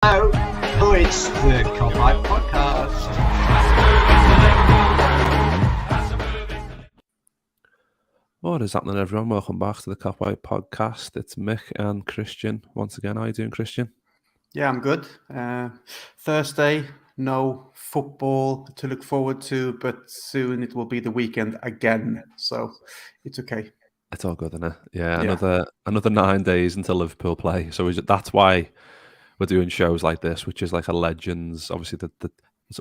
Hello, it's the Copite Podcast. What is happening, everyone? Welcome back to the Copite Podcast. It's Mick and Kristian once again. How are you doing, Kristian? Yeah, I'm good. Thursday, no football to look forward to, but soon it will be the weekend again, so it's okay. It's all good, isn't it? Yeah. Another 9 days until Liverpool play. So that's why we're doing shows like this, which is like a Legends. Obviously,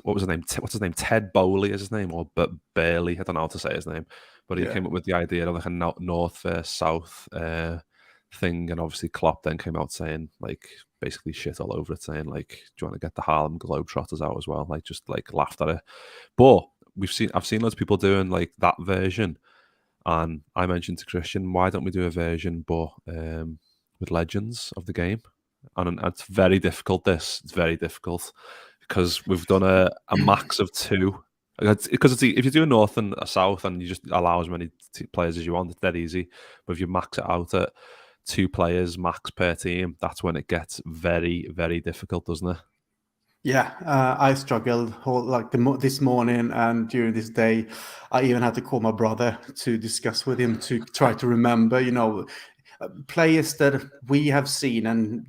what was his name? What's his name? Ted Boehly is his name, or Boehly. I don't know how to say his name, but he came up with the idea of like a North versus South thing, and obviously Klopp then came out saying like basically shit all over it, saying like, "Do you want to get the Harlem Globetrotters out as well?" Like just like laughed at it. But I've seen loads of people doing like that version, and I mentioned to Kristian, why don't we do a version but with legends of the game? And it's very difficult. It's very difficult because we've done a max of two. Because if you do a North and a South and you just allow as many players as you want, it's dead easy. But if you max it out at 2 players max per team, that's when it gets very, very difficult, doesn't it? Yeah, I struggled this morning and during this day. I even had to call my brother to discuss with him to try to remember, players that we have seen and,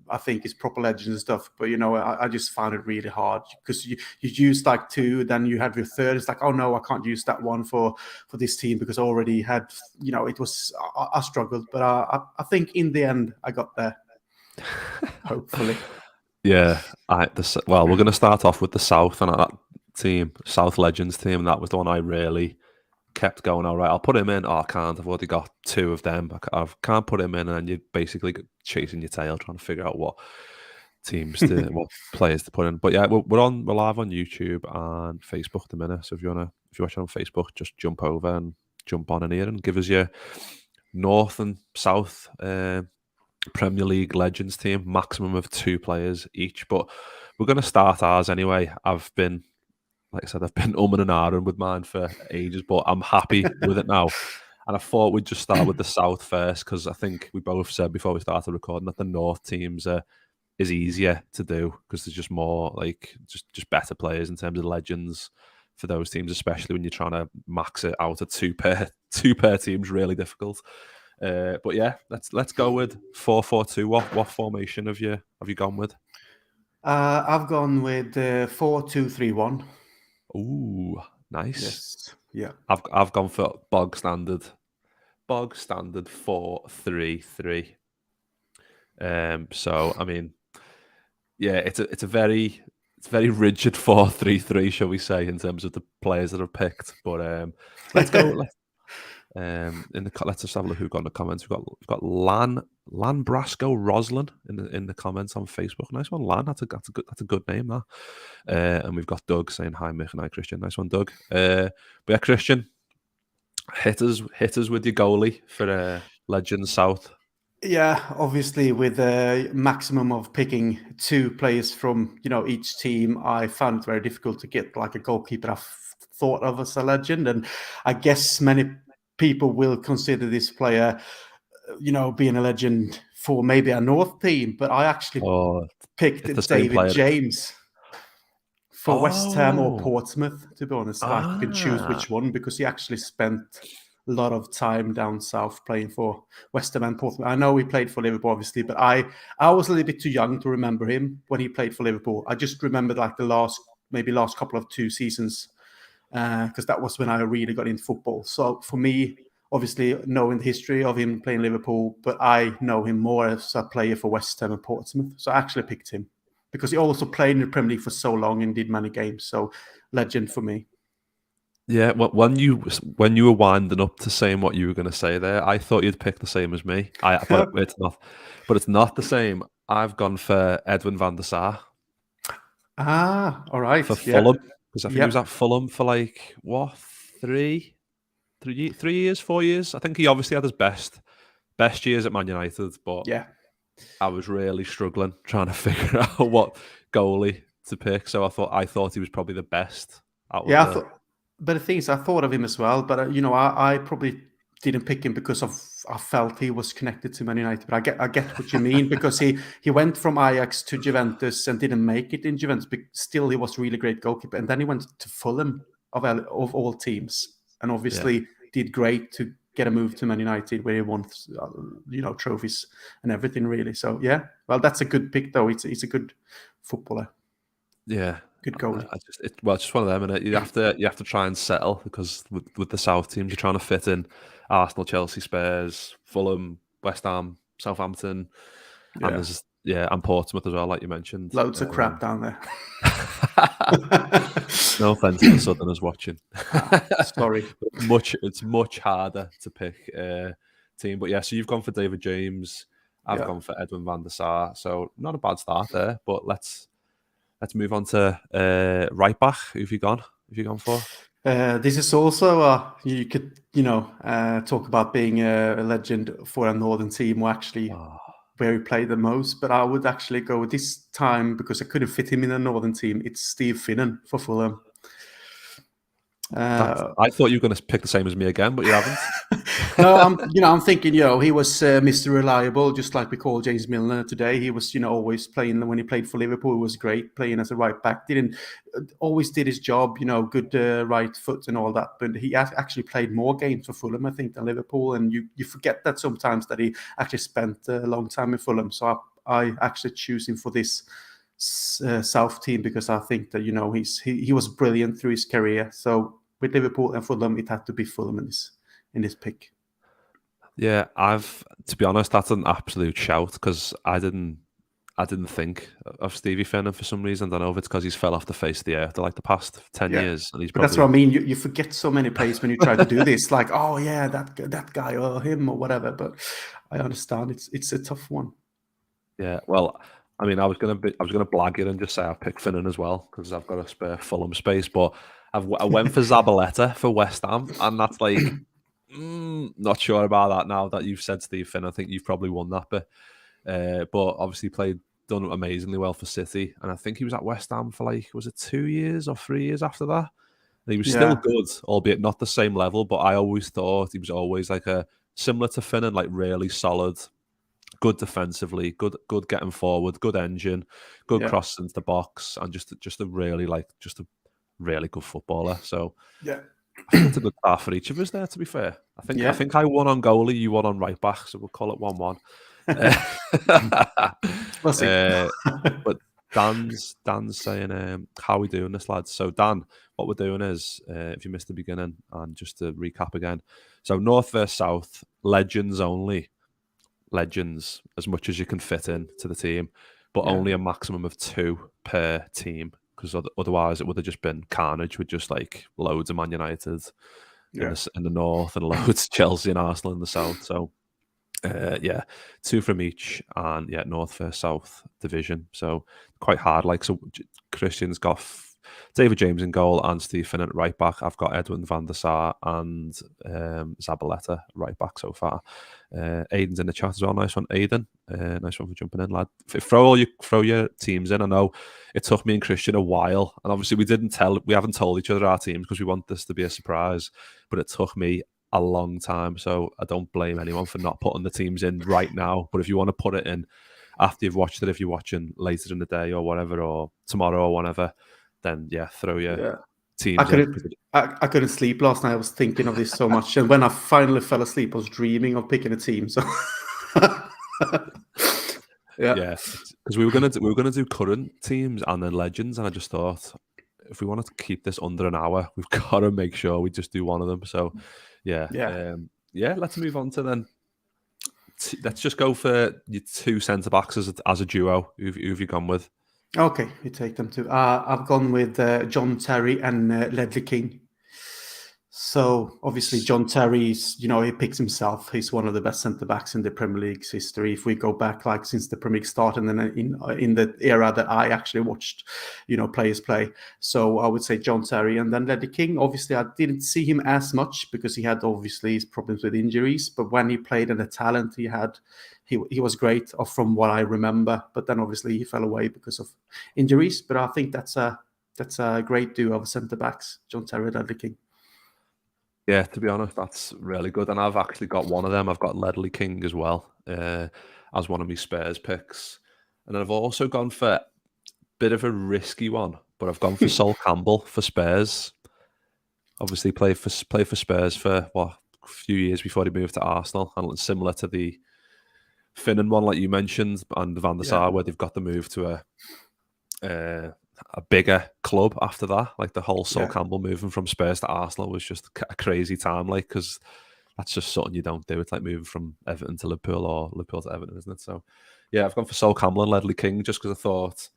I think is proper legends and stuff. But, I just found it really hard because you use like 2, then you have your third. It's like, oh, no, I can't use that one for this team because I already had, it was, I struggled. But I think in the end, I got there, hopefully. Yeah, we're going to start off with the South and that team, South Legends team. That was the one I really kept going. All right, I'll put him in. Oh, I can't. I've already got 2 of them. I can't put him in, and you're basically chasing your tail trying to figure out what what players to put in. But yeah, we're live on YouTube and Facebook at the minute. So if you're watching on Facebook, just jump over and jump on in here and give us your North and South Premier League Legends team, maximum of 2 players each. But we're going to start ours anyway. Like I said, I've been umming and ahhing with mine for ages, but I'm happy with it now. And I thought we'd just start with the South first, because I think we both said before we started recording that the North teams is easier to do because there's just more like just better players in terms of legends for those teams, especially when you're trying to max it out at 2 per teams. Really difficult. But yeah, let's go with 4-4-2. What formation have you gone with? I've gone with 4-2-3-1. Ooh, nice. Yes. Yeah. I've gone for bog standard 4-3-3. So I mean, yeah, it's a very rigid 4-3-3, shall we say, in terms of the players that are picked. But let's go. Let's just have a look who got in the comments. We've got Lan Brasco Roslin in the comments on Facebook. Nice one, Lan. That's a good name, that. And we've got Doug saying hi, Mick, and hi, Kristian. Nice one, Doug. But yeah, Kristian, hit us with your goalie for Legends South. Yeah, obviously with a maximum of picking 2 players from each team, I found it very difficult to get like a goalkeeper I've thought of as a legend, and I guess many people will consider this player, being a legend for maybe a North team, but I actually picked David James for West Ham or Portsmouth, to be honest. Like, you can choose which one because he actually spent a lot of time down south playing for West Ham and Portsmouth. I know he played for Liverpool, obviously, but I was a little bit too young to remember him when he played for Liverpool. I just remembered like the last couple of 2 seasons, because that was when I really got into football. So for me, obviously knowing the history of him playing Liverpool, but I know him more as a player for West Ham and Portsmouth. So I actually picked him because he also played in the Premier League for so long and did many games. So legend for me. Yeah, when you were winding up to saying what you were going to say there, I thought you'd pick the same as me. But it's not. But it's not the same. I've gone for Edwin van der Sar. All right. For Fulham, because I think he was at Fulham for like what 3 years, 4 years. I think he obviously had his best years at Man United, but yeah, I was really struggling trying to figure out what goalie to pick. So I thought he was probably the best. But the thing is, I thought of him as well. But I probably didn't pick him because I felt he was connected to Man United. But I get what you mean, because he went from Ajax to Juventus and didn't make it in Juventus, but still he was really great goalkeeper. And then he went to Fulham of all teams, and obviously did great to get a move to Man United, where he won trophies and everything, really. So yeah, well, that's a good pick though. He's a good footballer. Yeah, good goalie. It's just one of them, and you have to try and settle, because with the South teams, you're trying to fit in Arsenal, Chelsea, Spurs, Fulham, West Ham, Southampton, and there's and Portsmouth as well, like you mentioned. Loads of crap down there. No offense to the Southerners watching. Sorry. It's much harder to pick a team, but yeah. So you've gone for David James. I've gone for Edwin van der Sar. So not a bad start there. But let's move on to right back. Who have you gone for? This is also you could talk about being a legend for a northern team, or actually where he played the most. But I would actually go with this time, because I couldn't fit him in a northern team. It's Steve Finnan for Fulham. I thought you were going to pick the same as me again, but you haven't. No, I'm thinking, he was Mr. Reliable, just like we call James Milner today. He was, always playing. When he played for Liverpool, he was great playing as a right back. Always did his job, good right foot and all that. But he actually played more games for Fulham, I think, than Liverpool. And you forget that sometimes, that he actually spent a long time in Fulham. So I actually choose him for this South team, because I think that he was brilliant through his career. So with Liverpool and Fulham, it had to be Fulham in this pick. Yeah, to be honest, that's an absolute shout, because I didn't think of Stevie Finnan for some reason. I don't know if it's because he's fell off the face of the earth like the past 10 years, and but that's what I mean. You forget so many players when you try to do this. Like, oh yeah, that guy or him or whatever. But I understand it's a tough one. Yeah, well, I mean, I was gonna blag it and just say I picked Finnan as well, because I've got a spare Fulham space. But I went for Zabaleta for West Ham, and that's like not sure about that now that you've said Steve Finnan. I think you've probably won that bit. But obviously done amazingly well for City, and I think he was at West Ham for was it 2 years or 3 years after that? And he was still good, albeit not the same level. But I always thought he was always similar to Finnan, really solid. Good defensively, good getting forward, good engine, good cross into the box, and just a really good footballer. So I think it's a good start for each of us there, to be fair. I think I won on goalie, you won on right back, so we'll call it 1-1. We'll see. But Dan's saying, how are we doing this, lads? So Dan, what we're doing is, if you missed the beginning, and just to recap again, so North versus South, legends only. Legends as much as you can fit in to the team, but only a maximum of 2 per team, because otherwise it would have just been carnage with just loads of Man United in the north and loads of Chelsea and Arsenal in the south. So 2 from each, and North versus South division. So quite hard. So Kristian's got David James in goal and Steve Finnan at right back. I've got Edwin van der Sar and Zabaleta right back so far. Aiden's in the chat as well. Nice one, Aiden. Nice one for jumping in, lad. Throw your teams in. I know it took me and Kristian a while, and obviously we haven't told each other our teams because we want this to be a surprise. But it took me a long time, so I don't blame anyone for not putting the teams in right now. But if you want to put it in after you've watched it, if you're watching later in the day or whatever, or tomorrow or whenever, then throw your teams I couldn't sleep last night. I was thinking of this so much, and when I finally fell asleep, I was dreaming of picking a team. So because we were gonna do current teams and then legends, and I just thought, if we wanted to keep this under an hour, we've got to make sure we just do one of them. So let's move on to then. Let's just go for your 2 centre backs as a duo. Who have you gone with? Okay, we take them too. I've gone with John Terry and Ledley King. So obviously John Terry's, he picks himself. He's one of the best centre backs in the Premier League's history. If we go back since the Premier League started, and then in the era that I actually watched, players play. So I would say John Terry, and then Ledley King. Obviously, I didn't see him as much because he had obviously his problems with injuries. But when he played and the talent he had, he was great, from what I remember. But then obviously he fell away because of injuries. But I think that's a great duo of centre backs, John Terry and Ledley King. Yeah, to be honest, that's really good. And I've actually got one of them. I've got Ledley King as well as one of my Spurs picks. And then I've also gone for a bit of a risky one, but I've gone for Sol Campbell for Spurs. Obviously, played for Spurs for a few years before he moved to Arsenal, and it's similar to the Finnan one, like you mentioned, and the Van der Sar, where they've got the move to a bigger club after that. Like the whole Sol Campbell moving from Spurs to Arsenal was just a crazy time, like, because that's just something you don't do. It's like moving from Everton to Liverpool or Liverpool to Everton, isn't it? So, yeah, I've gone for Sol Campbell and Ledley King just because I thought,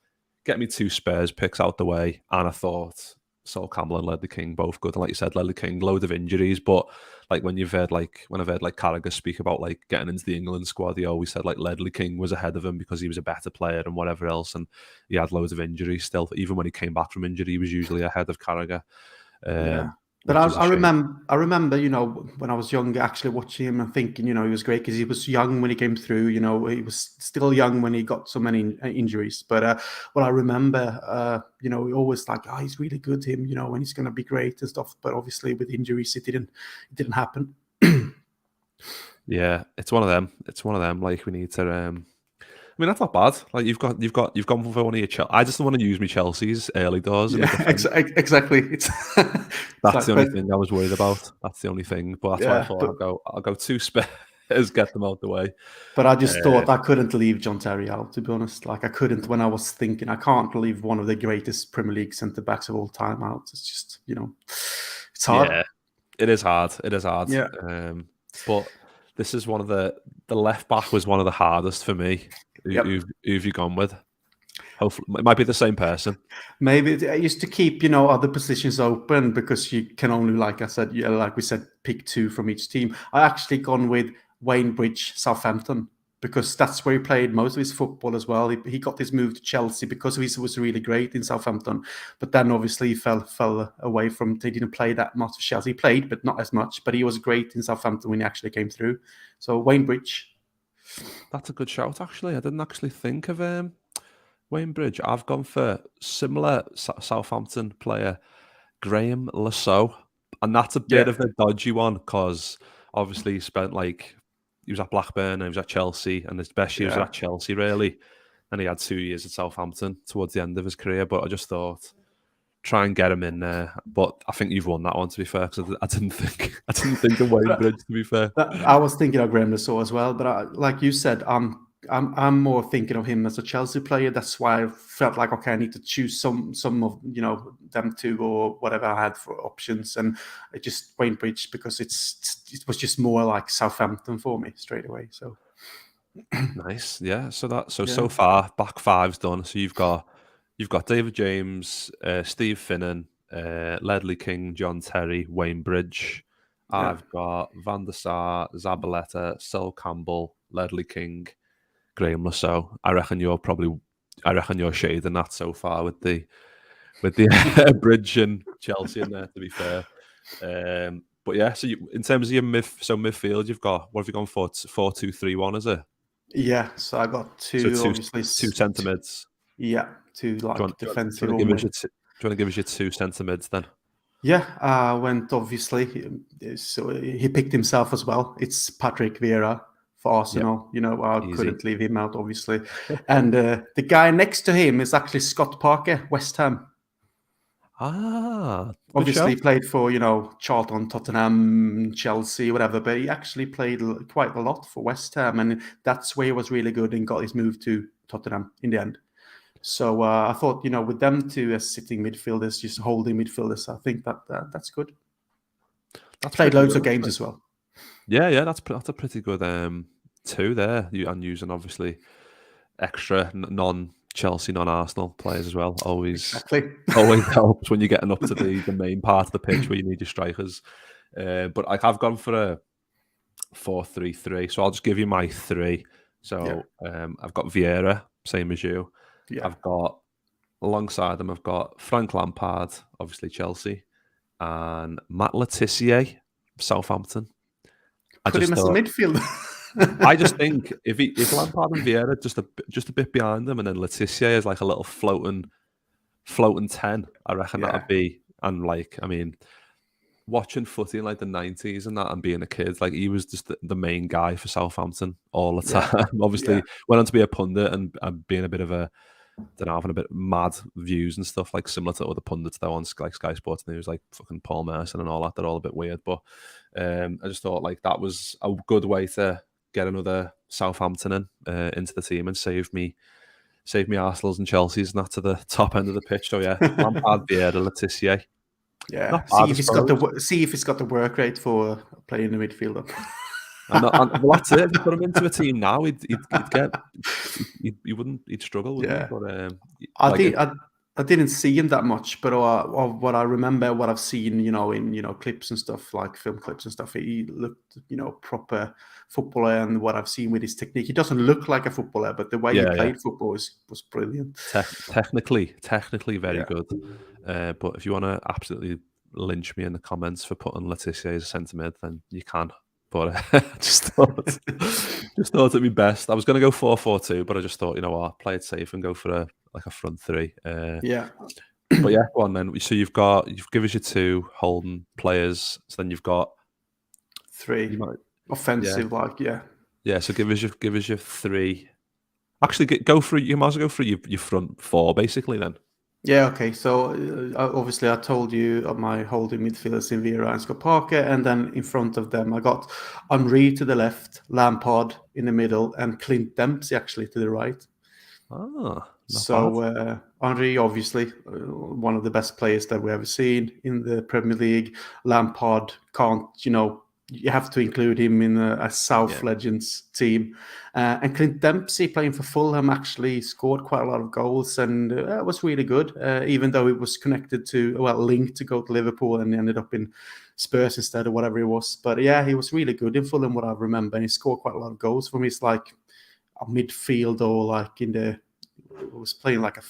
get me 2 Spurs picks out the way, and I thought Sol Campbell and Ledley King both good. And like you said, Ledley King, load of injuries, but like when I've heard Carragher speak about like getting into the England squad, he always said like Ledley King was ahead of him because he was a better player and whatever else, and he had loads of injuries still. Even when he came back from injury, he was usually ahead of Carragher. But I remember, you know, when I was younger, actually watching him and thinking, you know, he was great because he was young when he came through. You know, he was still young when he got so many injuries. But what I remember, you know, we always like, oh, he's really good, him, you know, and he's going to be great and stuff. But obviously, with injuries, it didn't happen. Yeah, it's one of them. It's one of them. Like we need to. I mean, that's not bad. Like you've gone for one of your Chelsea. I just don't want to use my Chelsea's early doors. Exactly. That's the only thing I was worried about. That's the only thing. But that's why I thought I'll go 2 Spurs, get them out the way. But I just thought I couldn't leave John Terry out, to be honest. Like I couldn't when I was thinking I can't leave one of the greatest Premier League centre backs of all time out. It's just, you know, it's hard. Yeah, it is hard. It is hard. Yeah. But this is one of the left back was one of the hardest for me. Who've you gone with? Hopefully, it might be the same person. Maybe I used to keep, you know, other positions open because you can only, like I said, like we said, pick 2 from each team. I actually gone with Wayne Bridge, Southampton, because that's where he played most of his football as well. He got his move to Chelsea because he was really great in Southampton, but then obviously he fell away from. They didn't play that much for Chelsea. He played, but not as much. But he was great in Southampton when he actually came through. So Wayne Bridge. That's a good shout, actually. I didn't actually think of Wayne Bridge. I've gone for similar Southampton player, Graham Lasso. And that's a bit of a dodgy one because obviously he was at Blackburn and he was at Chelsea, and his best years were at Chelsea, really. And he had 2 years at Southampton towards the end of his career. But I just thought, try and get him in there. But I think you've won that one, to be fair, because I didn't think of Wayne Bridge, to be fair. I was thinking of Graham Lasso as well, but like you said, I'm more thinking of him as a Chelsea player. That's why I felt like, okay, I need to choose some of, you know, them 2 or whatever I had for options, and it just Wayne Bridge because it was just more like Southampton for me straight away. So nice, yeah. So far back 5's done. So you've got David James, Steve Finnan, Ledley King, John Terry, Wayne Bridge. I've got Van der Sar, Zabaleta, Sol Campbell, Ledley King, Graham Lasso. I reckon you're shading that so far with the Bridge and Chelsea in there, to be fair. But yeah, so in terms of your midfield, you've got, what have you gone for? 4-2-3-1, is it? Yeah, so I got 2, obviously 2 centre mids. Yeah, 2 like defensive. Do you want to give us your 2 centre mids then? Yeah, I went obviously. So he picked himself as well. It's Patrick Vieira for Arsenal. Yep. You know, I couldn't leave him out, obviously. And the guy next to him is actually Scott Parker, West Ham. Obviously played for, you know, Charlton, Tottenham, Chelsea, whatever, but he actually played quite a lot for West Ham, and that's where he was really good and got his move to Tottenham in the end. So I thought, you know, with them 2 as sitting midfielders, just holding midfielders, I think that's good. That's played loads of games as well. Yeah, that's a pretty good 2 there. And using obviously extra non-Chelsea, non-Arsenal players as well. Always helps when you're getting up to the main part of the pitch where you need your strikers. But I've gone for a 4-3-3, so I'll just give you my 3. So I've got Vieira, same as you. Yeah. I've got, alongside them, I've got Frank Lampard, obviously Chelsea, and Matt Letizia, Southampton. Put him as a midfielder. I just think if Lampard and Vieira just a bit behind them, and then Letizia is like a little floating 10, I reckon that'd be. And like, I mean, watching footy in like the 90s and that, and being a kid, like he was just the main guy for Southampton all the time. Obviously, went on to be a pundit and being a bit of a, don't know, having a bit mad views and stuff, like similar to other pundits though on like Sky Sports News, like fucking Paul Merson and all that. They're all a bit weird, but I just thought like that was a good way to get another Southampton into the team and save me Arsenal's and Chelsea's and that to the top end of the pitch. So yeah, Lampard, Vieira, Letizia. Yeah, Not bad, see if he's got the work rate for playing the midfielder. and well, that's it. If you put him into a team now, he'd struggle, wouldn't he? But I didn't see him that much, but what I remember, what I've seen, in clips and stuff, like film clips and stuff, he looked, proper footballer, and what I've seen with his technique, he doesn't look like a footballer, but the way he played football was brilliant. Technically very good. But if you want to absolutely lynch me in the comments for putting Letizia as a centre mid, then you can. But I just thought it'd be best. I was going to go 4-4-2, but I just thought, you know what, play it safe and go for a front three. But yeah, go on then. So you've given us your 2 holding players. So then you've got 3 offensive, Yeah. So give us your 3. Actually, go through. You might as well go through your front 4 basically then. Yeah, okay. So obviously I told you my holding midfielders in Vieira and Scott Parker, and then in front of them I got Henry to the left, Lampard in the middle, and Clint Dempsey actually to the right. So Henry, obviously, one of the best players that we've ever seen in the Premier League. Lampard can't, you have to include him in a South Legends team. And Clint Dempsey, playing for Fulham, actually scored quite a lot of goals and was really good, even though it was connected to, linked to go to Liverpool and ended up in Spurs instead or whatever it was. But yeah, he was really good in Fulham, what I remember. And he scored quite a lot of goals for me. It's like a midfield or like was playing like a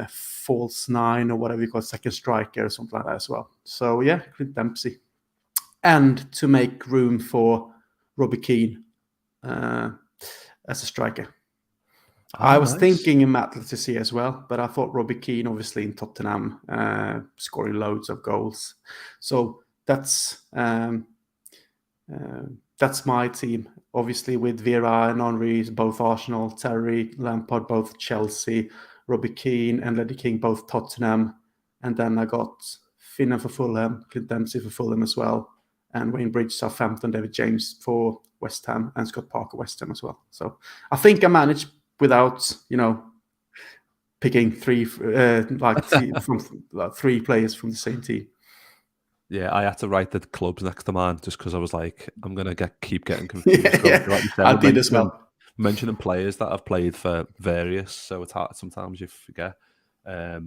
false 9 or whatever you call it, second striker or something like that as well. So yeah, Clint Dempsey. And to make room for Robbie Keane as a striker. I was thinking in Matt Letizia as well, but I thought Robbie Keane, obviously in Tottenham, scoring loads of goals. So that's my team. Obviously with Vieira and Henry, both Arsenal, Terry, Lampard, both Chelsea, Robbie Keane and Leddy King, both Tottenham. And then I got Finnan for Fulham, Clint Dempsey for Fulham as well, and Wayne Bridge, Southampton, David James for West Ham, and Scott Parker, West Ham as well. So I think I managed without, picking 3 from 3 players from the same team. Yeah, I had to write the clubs next to mine just because I was like, I'm gonna keep getting confused. Like I did as well. Mentioning players that I've played for various, so it's hard sometimes you forget. So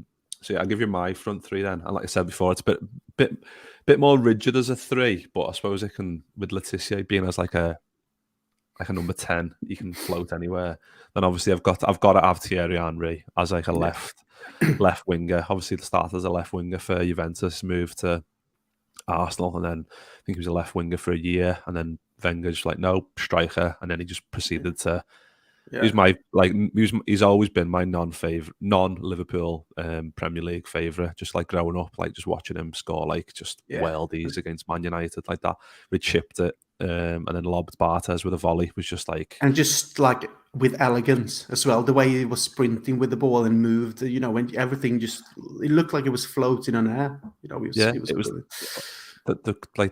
yeah, I'll give you my front 3 then. And like I said before, it's a bit more rigid as a 3, but I suppose it can, with Letizia being as like a number 10, you can float anywhere. Then obviously I've got to have Thierry Henry as like a left winger. Obviously the start as a left winger for Juventus, moved to Arsenal, and then I think he was a left winger for a year, and then Wenger just like, no, striker, and then he just proceeded to. He's always been my non-Liverpool Premier League favourite. Just like growing up, like just watching him score like just worldies against Man United like that. We chipped it and then lobbed Bartes with a volley. Was just like, and just like with elegance as well. The way he was sprinting with the ball and moved, when everything just, it looked like it was floating on air. It was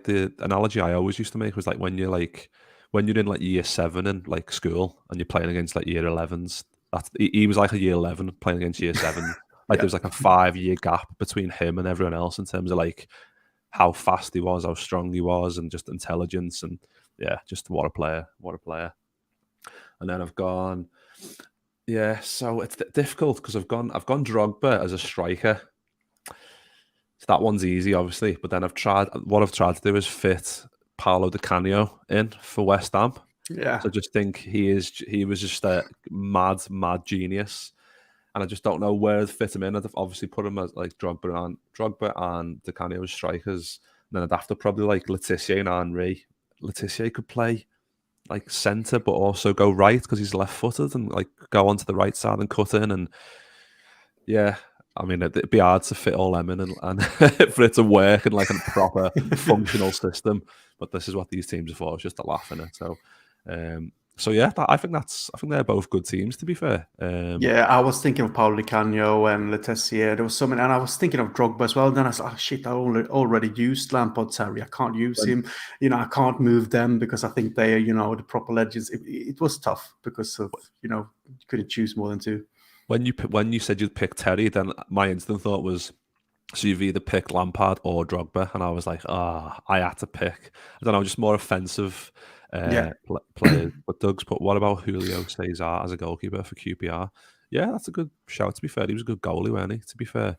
the analogy I always used to make was like when you're in like year 7 in like school and you're playing against like year 11s. He was like a year 11 playing against year 7. Like there was like a 5-year gap between him and everyone else in terms of like how fast he was, how strong he was, and just intelligence, and just what a player. And then I've gone, so it's difficult because I've gone Drogba as a striker. So that one's easy, obviously, but then I've tried to do is fit Paolo Di Canio in for West Ham. Yeah. So I just think he was just a mad genius. And I just don't know where to fit him in. I'd obviously put him as like Drogba and Di Canio as strikers. And then I'd have to probably like Letizia and Henry. Letizia could play like centre, but also go right because he's left-footed and like go onto the right side and cut in. And yeah, I mean, it'd be hard to fit all them in and for it to work in like a proper functional system. But this is what these teams are for. It's just to laugh in it. So yeah, I think they're both good teams. To be fair. Yeah, I was thinking of Paolo Di Canio and Letizia. There was so many, and I was thinking of Drogba as well. Then I said, "Oh shit! I already used Lampard, Sarri. I can't use him. I can't move them because I think they are, the proper legends." It was tough because of you couldn't choose more than two. When you said you'd pick Terry, then my instant thought was, so you've either picked Lampard or Drogba, and I was like, I had to pick. I don't know, just more offensive players. But what about Julio Cesar as a goalkeeper for QPR? Yeah, that's a good shout. To be fair, he was a good goalie, wasn't he? To be fair,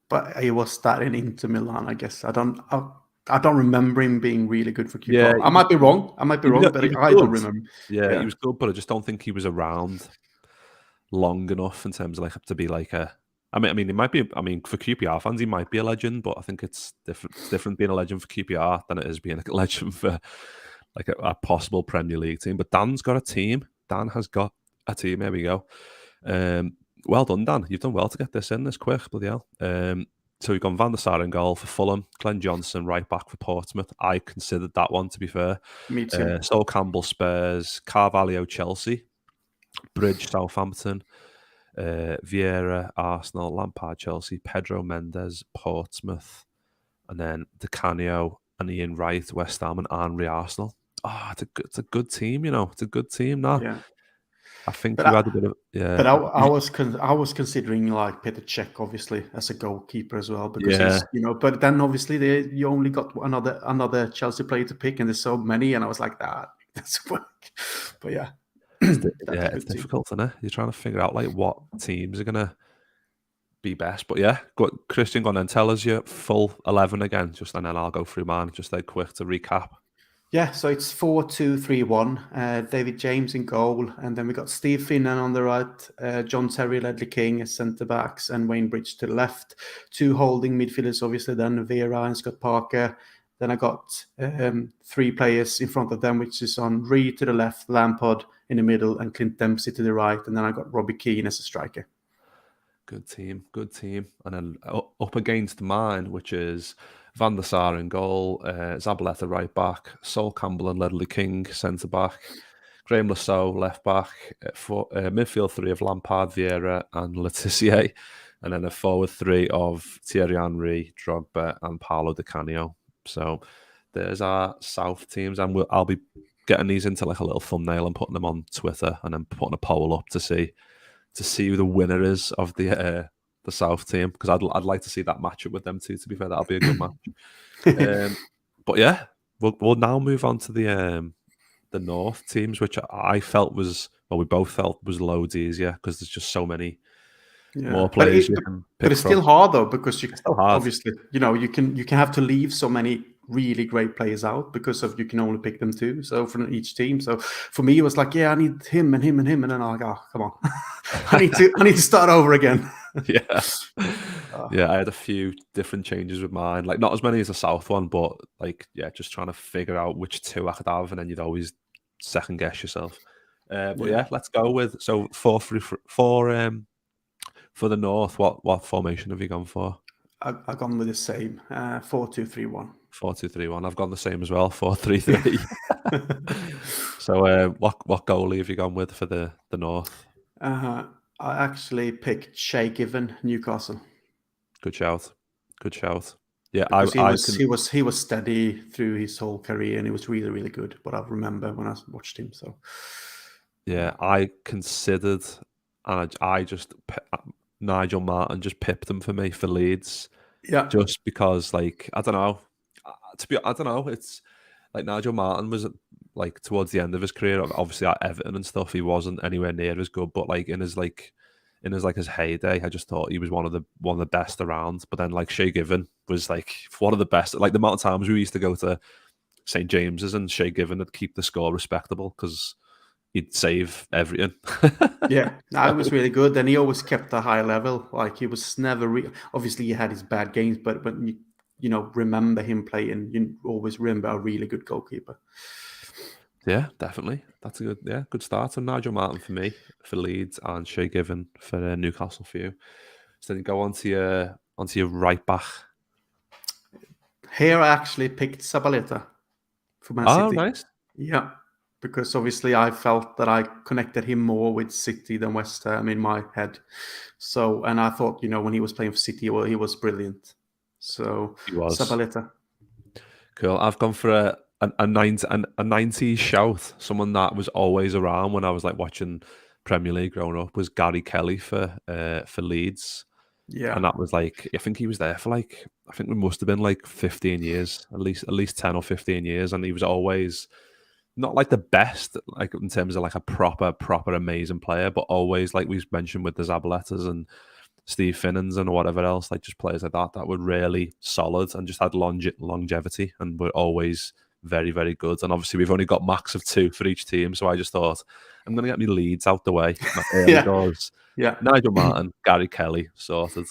but he was starting Inter Milan. I guess I don't remember him being really good for QPR. Yeah, I might be wrong. But I don't remember. Yeah, he was good, but I just don't think he was around long enough in terms of like to be like a. I mean, it might be. I mean, for QPR fans, he might be a legend, but I think it's different. It's different being a legend for QPR than it is being a legend for like a possible Premier League team. But Dan's got a team. Dan has got a team. There we go. Well done, Dan. You've done well to get this in this quick. Bloody hell. So we've gone Van der Sar in goal for Fulham, Glenn Johnson right back for Portsmouth. I considered that one, to be fair. Me too. Sol Campbell Spurs, Carvalho Chelsea, Bridge Southampton, Vieira Arsenal, Lampard Chelsea, Pedro Mendes Portsmouth, and then Di Canio and Ian Wright West Ham and Henry Arsenal. It's a good team, It's a good team now. Yeah. I think you had a bit of But I was considering like Petr Cech obviously as a goalkeeper as well because he's But then obviously you only got another Chelsea player to pick, and there's so many, and I was like that's work. But yeah. It's difficult, isn't it? You're trying to figure out like what teams are gonna be best. But yeah, Kristian, go on then. Tell us your full 11 again, and then I'll go through mine just like quick to recap. Yeah, so it's 4-2-3-1. David James in goal, and then we got Steve Finnan on the right, John Terry, Ledley King as centre backs, and Wayne Bridge to the left. Two holding midfielders, obviously. Then Vera and Scott Parker. Then I got three players in front of them, which is on Reed to the left, Lampard in the middle, and Clint Dempsey to the right. And then I got Robbie Keane as a striker. Good team. And then up against mine, which is Van der Sar in goal, Zabaleta right back, Sol Campbell and Ledley King centre back, Graham Lasso left back, midfield three of Lampard, Vieira and Letizia, and then a forward three of Thierry Henry, Drogba and Paolo Di Canio. So there's our South teams, and I'll be getting these into like a little thumbnail and putting them on Twitter, and then putting a poll up to see who the winner is of the South team, because I'd like to see that matchup with them too. To be fair, that'll be a good match. But yeah, we'll now move on to the North teams, which we both felt was loads easier because there's just so many more players. But it's still hard though, because obviously you can have to leave so many really great players out because of you can only pick them two. So from each team. So for me, it was like, I need him and him and him, and then I'm like, oh, come on, I need to start over again. I had a few different changes with mine, like not as many as the South one, but like just trying to figure out which two I could have, and then you'd always second guess yourself. Let's go with 4-3-4 for the North. What formation have you gone for? I've gone with the same 4-2-3-1. 4-2-3-1. I've gone the same as well, 4-3-3. So what goalie have you gone with for the North? I actually picked Shay Given, Newcastle. Good shout. Yeah, he was steady through his whole career, and he was really, really good. But I remember when I watched him. So yeah, I considered, and I just Nigel Martin just pipped him for me for Leeds. Yeah, just because like I don't know. It's like Nigel Martin was like towards the end of his career, obviously at Everton and stuff. He wasn't anywhere near as good, but like in his heyday, I just thought he was one of the best around. But then like Shay Given was like one of the best. Like the amount of times we used to go to St James's and Shay Given would keep the score respectable because he'd save everything. It was really good. And he always kept a high level. Like he was never obviously he had his bad games, but you remember him playing, you always remember a really good goalkeeper. Yeah, definitely. That's a good start. And Nigel Martin for me for Leeds, and Shay Given for Newcastle for you. So then go onto your right back. Here I actually picked Zabaleta for Man Oh, City. nice. Yeah, because obviously I felt that I connected him more with City than West Ham in my head. So, and I thought, when he was playing for City, well, he was brilliant. So, He was. Zabaleta. Cool. I've gone for a 90s shout. Someone that was always around when I was like watching Premier League growing up was Gary Kelly for Leeds. Yeah. And that was like, I think he was there for like, I think it must have been like 15 years, at least 10 or 15 years. And he was always not like the best, like in terms of like a proper amazing player, but always, like we mentioned with the Zabaletas and Steve Finnans and whatever else, like just players like that were really solid and just had longevity and were always very, very good. And obviously we've only got max of 2 for each team. So I just thought, I'm going to get me Leeds out the way. My early doors. Yeah. Nigel Martin, Gary Kelly, sorted.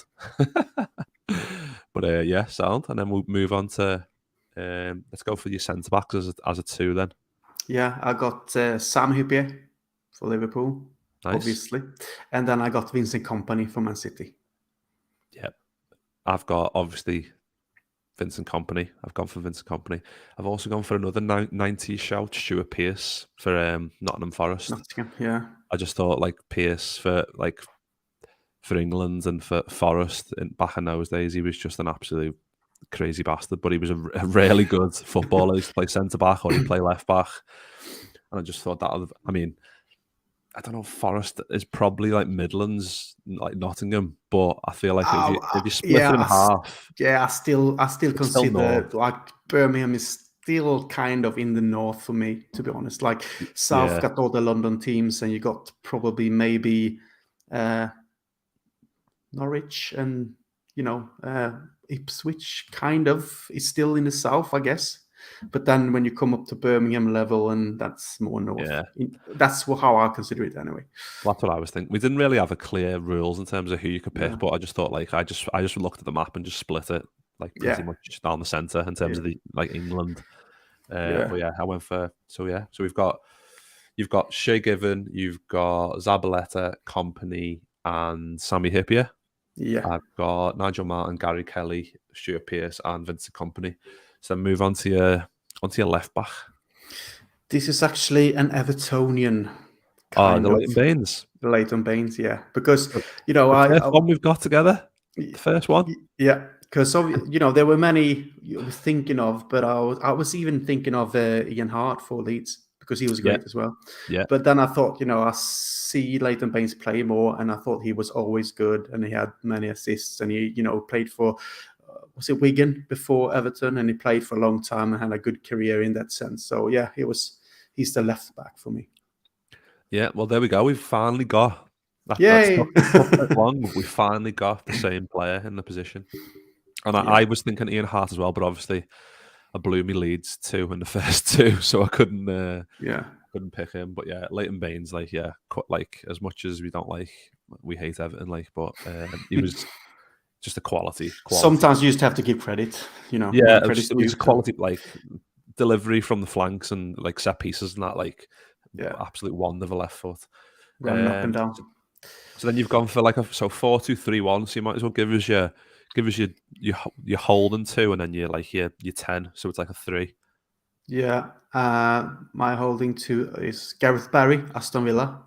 But yeah, sound. And then we'll move on to, let's go for your centre-backs as a 2 then. Yeah, I got Sam Hyypiä for Liverpool, Nice. obviously. And then I got Vincent Kompany for Man City. Yeah. I've got, obviously, Vincent Kompany. I've gone for Vincent Kompany. I've also gone for another 90s shout, Stuart Pearce for Nottingham Forest. Nottingham, yeah. I just thought like Pearce for England and for Forest back in those days, he was just an absolute crazy bastard. But he was a really good footballer. He used to play centre back or he'd play left back, and I just thought that. I mean, I don't know. Forest is probably like Midlands, like Nottingham, but I feel like if you split it in half, I still consider still like Birmingham is still kind of in the north for me, to be honest. Like South got all the London teams, and you got probably maybe Norwich and Ipswich kind of is still in the south, I guess. But then when you come up to Birmingham level, and that's more north. Yeah. That's how I consider it anyway. Well, that's what I was thinking. We didn't really have a clear rules in terms of who you could pick, but I just thought like I just looked at the map and just split it like pretty much down the centre in terms of the like England. But yeah, I went for so you've got Shea Given, you've got Zabaleta, Kompany, and Sammy Hyypiä. Yeah, I've got Nigel Martin, Gary Kelly, Stuart Pearce, and Vincent Kompany. So move on to your left back. This is actually an Evertonian. The Leighton Baines. The Leighton Baines, yeah, because the first one we've got together. The first one, yeah, because there were many you were thinking of, but I was even thinking of Ian Hart for Leeds because he was great as well. Yeah, but then I thought, I see Leighton Baines play more, and I thought he was always good, and he had many assists, and he played for. Was it Wigan before Everton, and he played for a long time and had a good career in that sense. So yeah, he's the left back for me. Yeah, well there we go. We've finally got Yay! That's not long, but we finally got the same player in the position. And I was thinking Ian Hart as well, but obviously I blew me Leeds 2 in the first 2, so I couldn't couldn't pick him. But yeah, Leighton Baines, like as much as we hate Everton, but he was just a quality. Sometimes you just have to give credit, Yeah, it was a quality, like delivery from the flanks and like set pieces and that, absolute wonder of a left foot. Running up and down. So then you've gone for 4-2-3-1. So you might as well give us your holding 2 and then your 10. So it's like a 3. Yeah, my holding 2 is Gareth Barry, Aston Villa,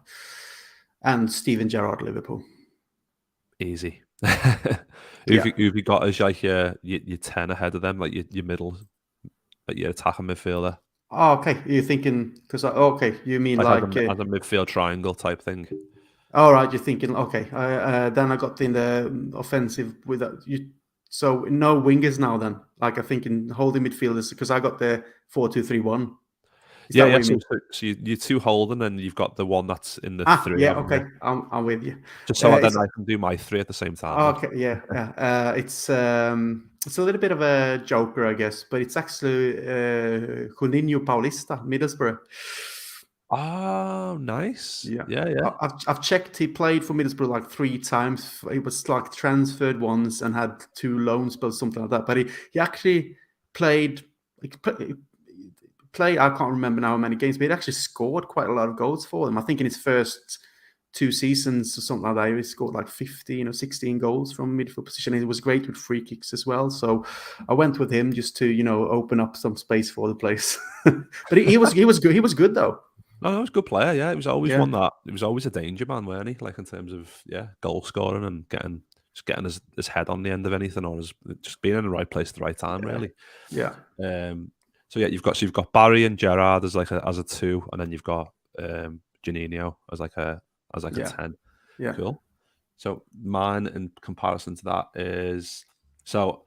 and Steven Gerrard, Liverpool. Easy. Who've you got as your 10 ahead of them, like your middle, like your attacking midfielder? Oh, okay. You're thinking because you mean as a midfield triangle type thing. All right, you're thinking okay. Then I got in the offensive with you. So no wingers now. Then I think in holding midfielders because I got the 4-2-3-1. Yeah. So you 2 holding, and you've got the one that's in the 3. Yeah, okay. I'm with you. Just so then I can do my 3 at the same time. Okay, yeah. It's a little bit of a joker, I guess, but it's actually Juninho Paulista, Middlesbrough. Oh, nice. Yeah. I've checked. He played for Middlesbrough like 3 times. He was like transferred once and had 2 loan spells, something like that. But he actually played. I can't remember now how many games, but he actually scored quite a lot of goals for them. I think in his first 2 seasons or something like that. He scored like 15 or 16 goals from midfield position. It was great with free kicks as well. So I went with him just to, open up some space for the place. But he was good. He was good though. No, he was a good player. Yeah, he was always Yeah. one that he was always a danger man, weren't he? Like in terms of goal scoring and getting his head on the end of anything, or just being in the right place at the right time, really. Yeah. So you've got Barry and Gerrard as as a 2, and then you've got Juninho as a 10. Yeah. Cool. So mine in comparison to that is, so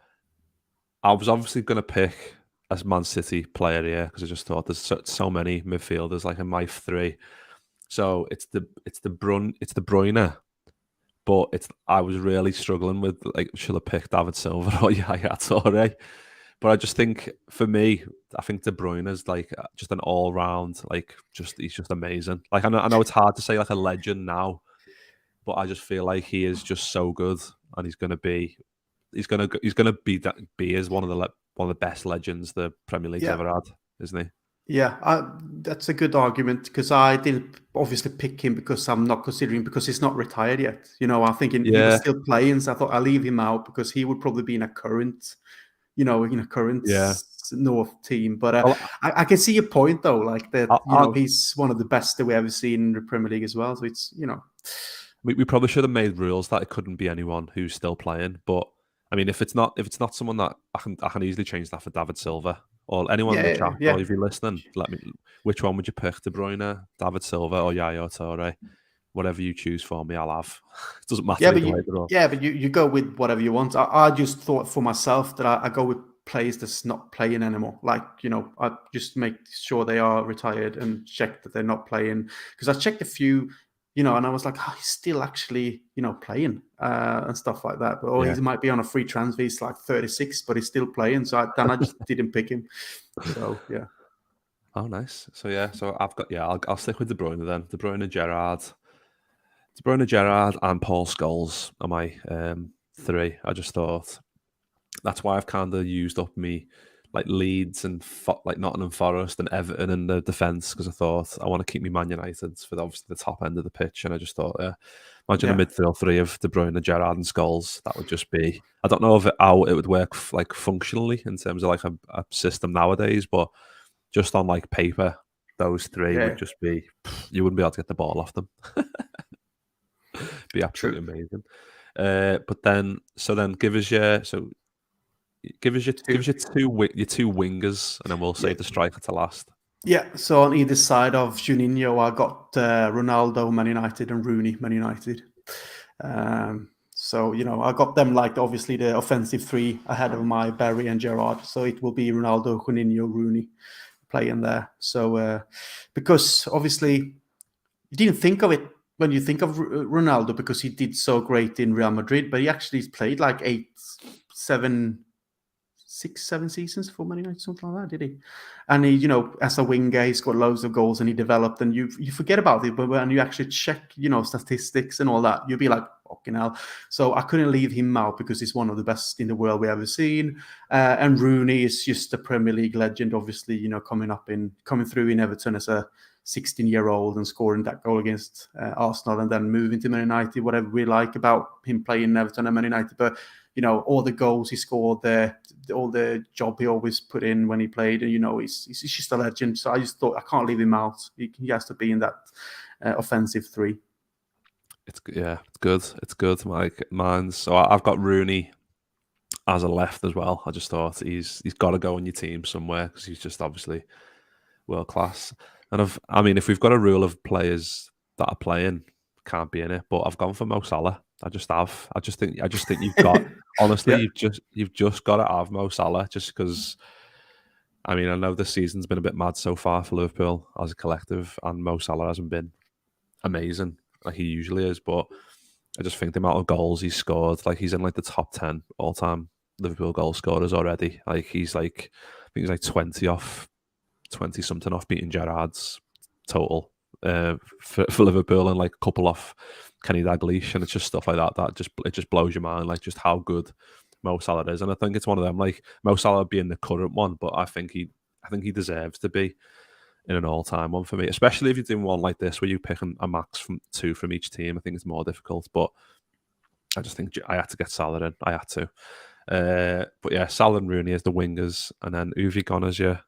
I was obviously going to pick as Man City player here because I just thought there's so many midfielders like in my 3. So it's the Bruyne, but I was really struggling with like should I pick David Silva or Yaya Toure? But I just think for me, I think De Bruyne is like just an all round he's just amazing. Like I know it's hard to say like a legend now, but I just feel like he is just so good, and he's gonna be as one of the best legends the Premier League's ever had, isn't he? Yeah, that's a good argument because I didn't obviously pick him because I'm not considering because he's not retired yet. I'm thinking he was still playing, so I thought I'll leave him out because he would probably be in a current, North team. But I can see your point though, like that. He's one of the best that we ever seen in the Premier League as well. So it's we probably should have made rules that it couldn't be anyone who's still playing. But I mean, if it's not someone that I can easily change that for David Silva. Or anyone in the chat, or if you're listening, let me. Which one would you pick? De Bruyne, David Silva, or Yaya Toure? Whatever you choose for me, I'll have. It doesn't matter. But you go with whatever you want. I just thought for myself that I go with players that's not playing anymore. Like I just make sure they are retired and check that they're not playing because I checked a few. And I was like, he's still actually, playing and stuff like that. Or he might be on a free transfer. He's like 36, but he's still playing. So I just didn't pick him. So, yeah. Oh, nice. So, so I've got, I'll stick with De Bruyne then. De Bruyne, Gerrard, and Paul Scholes are my 3. I just thought that's why I've kind of used up me like Leeds and like Nottingham Forest and Everton in the defence because I thought I want to keep me Man United for obviously the top end of the pitch, and I just thought, imagine a midfield 3 of De Bruyne, Gerrard, and Scholes. That would just be. I don't know how it would work like functionally in terms of like a system nowadays, but just on like paper, those 3 would just be. You wouldn't be able to get the ball off them. Be absolutely amazing. But then give us your 2 wingers, and then we'll save the striker to last. Yeah, so on either side of Juninho, I got Ronaldo, Man United, and Rooney, Man United. So I got them like obviously the offensive 3 ahead of my Barry and Gerrard. So it will be Ronaldo, Juninho, Rooney playing there. So because obviously you didn't think of it when you think of Ronaldo because he did so great in Real Madrid, but he actually played like 6-7 seasons for Man United, something like that, did he? And he, as a winger, he's got loads of goals and he developed, and you forget about it, but when you actually check, statistics and all that, you'll be like, fucking hell. So I couldn't leave him out because he's one of the best in the world we ever seen. And Rooney is just a Premier League legend, obviously, coming through in Everton as a 16-year-old and scoring that goal against Arsenal and then moving to Man United, whatever we like about him playing in Everton and Man United, but all the goals he scored there, all the job he always put in when he played, and he's just a legend. So I just thought I can't leave him out. He has to be in that offensive 3. It's good. It's good. Mine's so I've got Rooney as a left as well. I just thought he's got to go on your team somewhere because he's just obviously world class. And if we've got a rule of players that are playing can't be in it, but I've gone for Mo Salah. I just think you've got honestly you've just got to have Mo Salah just because. I mean, I know this season's been a bit mad so far for Liverpool as a collective, and Mo Salah hasn't been amazing like he usually is. But I just think the amount of goals he's scored, like he's in like the top 10 all-time Liverpool goal scorers already. Like I think he's like 20 something off beating Gerrard's total for Liverpool, and like a couple off Kenny Dalglish, and it's just stuff like that it just blows your mind, like just how good Mo Salah is. And I think it's one of them, like Mo Salah being the current one, but I think he deserves to be in an all-time one for me, especially if you're doing one like this where you pick a max from 2 from each team. I think it's more difficult, but I just think I had to get Salah in. I had to. But yeah, Salah and Rooney as the wingers, and then Uvi gone as your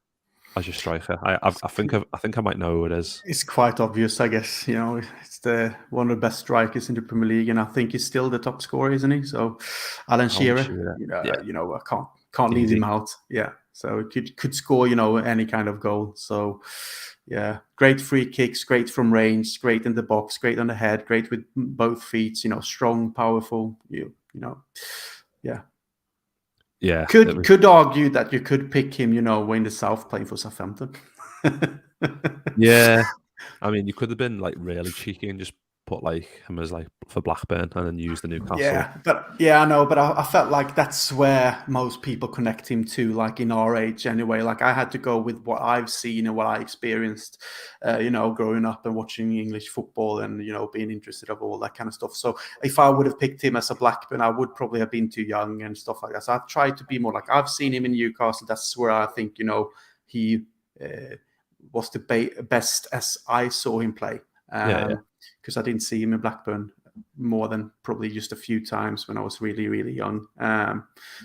striker. I think I might know who it is. It's quite obvious, I guess. It's one of the best strikers in the Premier League, and I think he's still the top scorer, isn't he? So, Alan Shearer. Yeah. I can't leave him out. Yeah, so could score, any kind of goal. So, yeah, great free kicks, great from range, great in the box, great on the head, great with both feet. Strong, powerful. Yeah. Yeah. Could argue that you could pick him, in the South playing for Southampton. Yeah. I mean, you could have been like really cheeky and just put like him as like for Blackburn and then use the Newcastle. Yeah, I know, but I felt like that's where most people connect him to, like in our age anyway. Like I had to go with what I've seen and what I experienced, growing up and watching English football and, being interested of all that kind of stuff. So if I would have picked him as a Blackburn, I would probably have been too young and stuff like that. So I've tried to be more like, I've seen him in Newcastle. That's where I think, he was the best as I saw him play. Because I didn't see him in Blackburn more than probably just a few times when I was really, really young.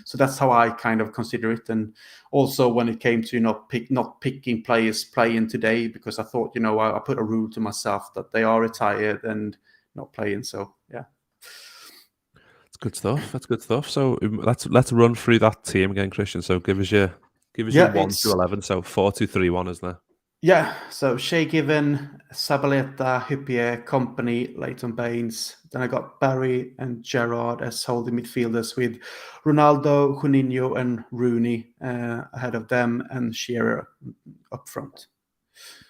So that's how I kind of consider it. And also when it came to not picking players playing today, because I thought, I put a rule to myself that they are retired and not playing. So yeah. That's good stuff. So let's run through that team again, Kristian. So give us your 1 to 11. So 4-2-3-1, isn't there? Yeah, so Shay Given, Sabaleta, Hyypiä, Company, Leighton Baines. Then I got Barry and Gerrard as holding midfielders with Ronaldo, Juninho and Rooney ahead of them and Shearer up front.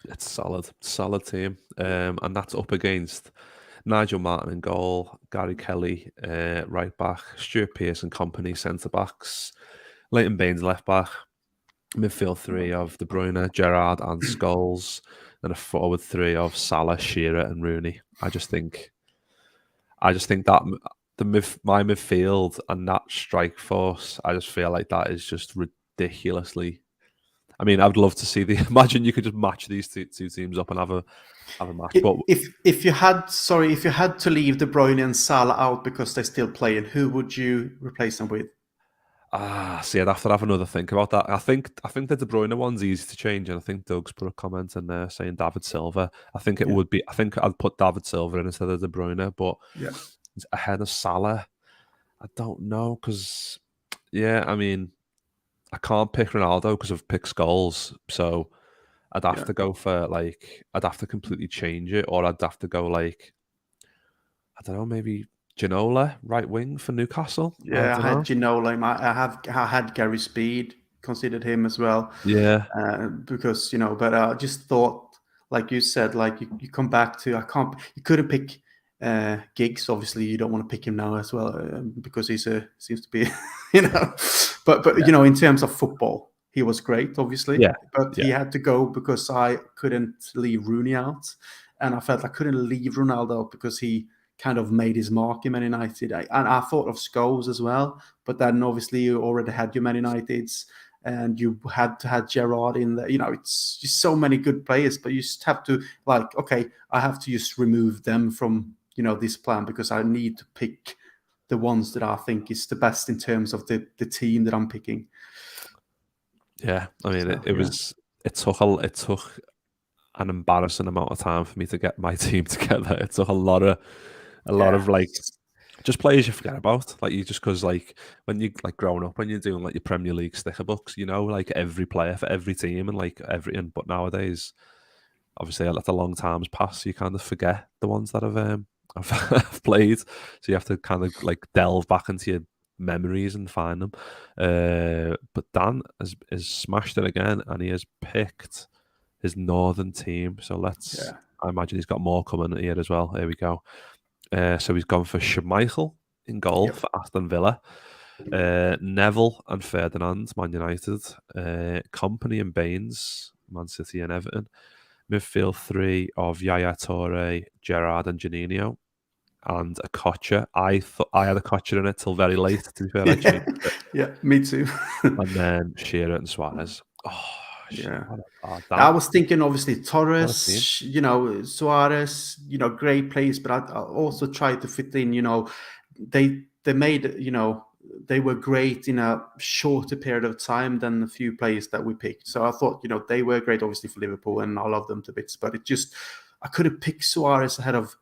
It's solid team. And that's up against Nigel Martin in goal, Gary Kelly right back, Stuart Pearce and Company centre-backs, Leighton Baines left back, midfield 3 of De Bruyne, Gerrard and Scholes, and a forward 3 of Salah, Shearer and Rooney. I just think that my midfield and that strike force, I just feel like that is just ridiculously. I mean, I'd love to see imagine you could just match these two teams up and have a match. But if you had to leave De Bruyne and Salah out because they're still playing, who would you replace them with? See, I'd have to have another think about that. I think the De Bruyne one's easy to change, and I think Doug's put a comment in there saying David Silva. I think it would be. I think I'd put David Silva in instead of De Bruyne, but ahead of Salah, I don't know because, I mean, I can't pick Ronaldo because I've picked Scholes, so I'd have to go for I'd have to completely change it, or I'd have to go I don't know, maybe Ginola, right wing for Newcastle. Yeah, I had Ginola. I had Gary Speed, considered him as well. Yeah, because but I just thought, like you said, like you come back to you couldn't pick Giggs. Obviously, you don't want to pick him now as well because he's seems to be, But in terms of football, he was great, obviously. Yeah, but he had to go because I couldn't leave Rooney out, and I felt I couldn't leave Ronaldo because he kind of made his mark in Man United. And I thought of Scholes as well, but then obviously you already had your Man Uniteds and you had to have Gerrard in there. It's just so many good players, but you just have to okay, I have to just remove them from, this plan because I need to pick the ones that I think is the best in terms of the team that I'm picking. Yeah, I mean, it took an embarrassing amount of time for me to get my team together. It took a lot of just players you forget about, because when you growing up, when you're doing your Premier League sticker books, every player for every team and everything. But nowadays, obviously, that's a long time's passed, so you kind of forget the ones that have played. So you have to kind of delve back into your memories and find them. But Dan has smashed it again, and he has picked his northern team. So I imagine he's got more coming here as well. Here we go. So he's gone for Schmeichel in goal for Aston Villa, Neville and Ferdinand, Man United, Company and Baines, Man City and Everton, midfield 3 of Yaya Toure, Gerrard and Juninho, and a Kocher. I had a Kocher in it till very late, to be fair. Yeah, me too. And then Shearer and Suarez. Oh, Yeah. Dan, I was thinking, obviously, what a Torres, team. Suarez, great players, but I also tried to fit in, they made, they were great in a shorter period of time than a few players that we picked. So I thought, they were great, obviously, for Liverpool, and I love them to bits, but I could have picked Suarez ahead of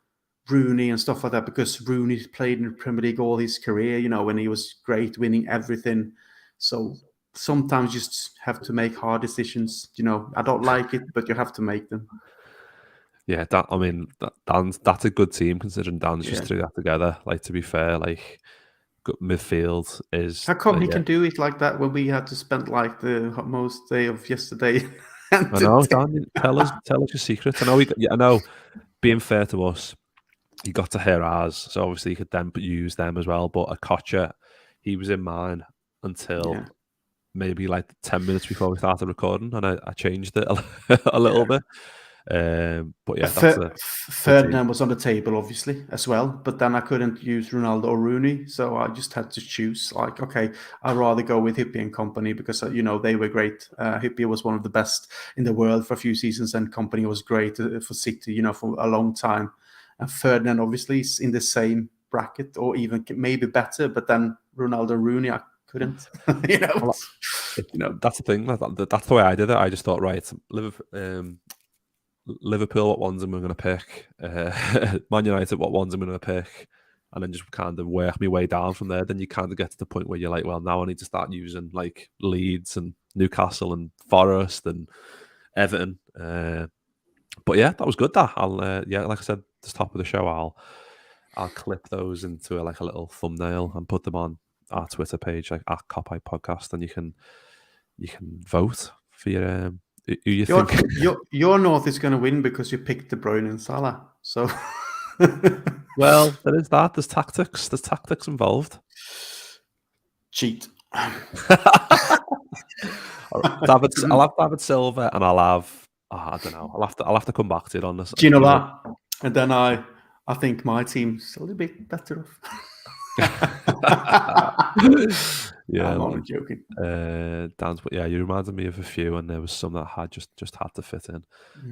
Rooney and stuff like that, because Rooney played in the Premier League all his career, when he was great, winning everything. So sometimes you just have to make hard decisions. I don't like it, but you have to make them. Yeah, that's a good team considering Dan's just threw that together. Like, to be fair, like, midfield is. How come he can do it like that when we had to spend like the most day of yesterday? I know, Dan. Tell us your secrets. I know. Being fair to us, you got to hear ours, so obviously you could then use them as well. But Akocha, he was in mine until maybe like 10 minutes before we started recording, and I changed it a little bit. But yeah, Ferdinand was on the table, obviously, as well. But then I couldn't use Ronaldo or Rooney, so I just had to choose. Like, okay, I'd rather go with Hippie and company because they were great. Hippie was one of the best in the world for a few seasons, and company was great for City, for a long time. And Ferdinand obviously is in the same bracket, or even maybe better. But then Ronaldo, Rooney, I couldn't. That's the thing. That's the way I did it. I just thought, right, Liverpool, what ones am I going to pick? Man United, what ones am I going to pick? And then just kind of work my way down from there. Then you kind of get to the point where you're like, well, now I need to start using like Leeds and Newcastle and Forest and Everton. But yeah, that was good. That like I said, at the top of the show, I'll clip those into a little thumbnail and put them on our Twitter page, like at Copy Podcast, and you can vote for your who you think. Your North is going to win because you picked De Bruyne and Salah. So, well, there is that. There's tactics. There's tactics involved. Cheat. I'll have David Silva, and I'll have. I don't know. I'll have to come back to it on this. And then I think my team's a little bit better off. Yeah, I'm only joking. Dan's, but yeah, you reminded me of a few, and there was some that had just had to fit in.